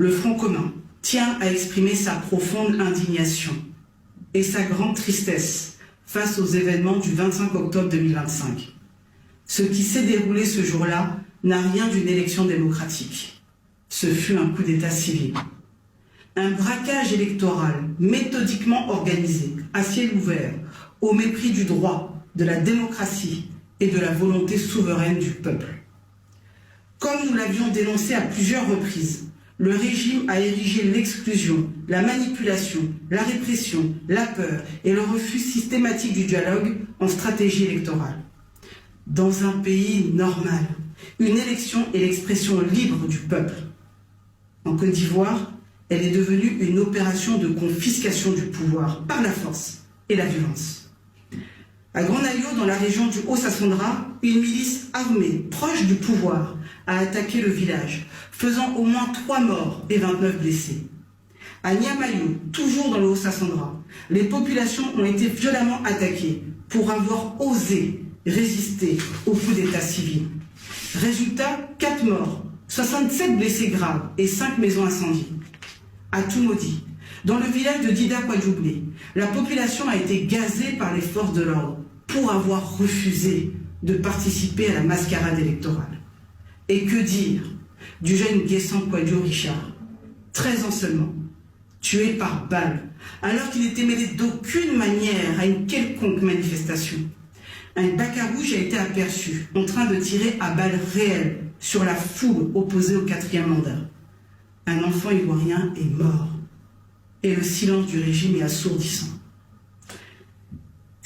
le Front commun tient à exprimer sa profonde indignation et sa grande tristesse face aux événements du 25 octobre 2025. Ce qui s'est déroulé ce jour-là n'a rien d'une élection démocratique. Ce fut un coup d'état civil. Un braquage électoral méthodiquement organisé, à ciel ouvert, au mépris du droit, de la démocratie et de la volonté souveraine du peuple. Comme nous l'avions dénoncé à plusieurs reprises, le régime a érigé l'exclusion, la manipulation, la répression, la peur et le refus systématique du dialogue en stratégie électorale. Dans un pays normal, une élection est l'expression libre du peuple. En Côte d'Ivoire, elle est devenue une opération de confiscation du pouvoir par la force et la violence. À Grand-Nayo, dans la région du Haut-Sassandra, une milice armée proche du pouvoir a attaqué le village, faisant au moins 3 morts et 29 blessés. À Niamayo, toujours dans le Haut-Sassandra, les populations ont été violemment attaquées pour avoir osé résister au coup d'état civil. Résultat, 4 morts, 67 blessés graves et 5 maisons incendiées. À Toumaudi, dans le village de Dida Kwadjoublé, la population a été gazée par les forces de l'ordre pour avoir refusé de participer à la mascarade électorale. Et que dire du jeune Guessant Kwadjo Richard, 13 ans seulement, tué par balle, alors qu'il n'était mêlé d'aucune manière à une quelconque manifestation. Un bacarouge a été aperçu en train de tirer à balles réelles sur la foule opposée au 4e mandat. Un enfant ivoirien est mort. Et le silence du régime est assourdissant.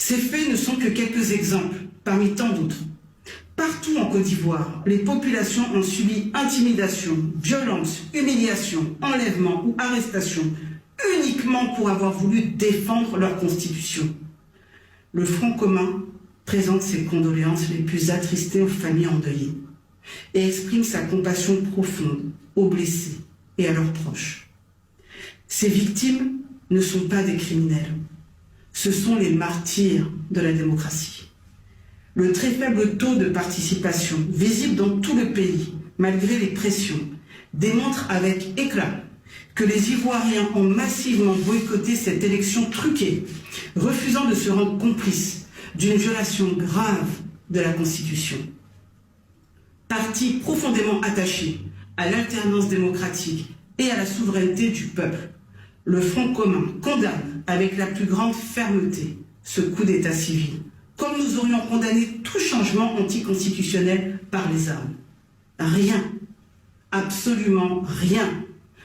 Ces faits ne sont que quelques exemples, parmi tant d'autres. Partout en Côte d'Ivoire, les populations ont subi intimidation, violence, humiliation, enlèvement ou arrestation, uniquement pour avoir voulu défendre leur constitution. Le Front commun présente ses condoléances les plus attristées aux familles endeuillées et exprime sa compassion profonde aux blessés et à leurs proches. Ces victimes ne sont pas des criminels, ce sont les martyrs de la démocratie. Le très faible taux de participation, visible dans tout le pays, malgré les pressions, démontre avec éclat que les Ivoiriens ont massivement boycotté cette élection truquée, refusant de se rendre complices d'une violation grave de la Constitution. Parti profondément attaché à l'alternance démocratique et à la souveraineté du peuple, le Front commun condamne avec la plus grande fermeté ce coup d'état civil, comme nous aurions condamné tout changement anticonstitutionnel par les armes. Rien, absolument rien,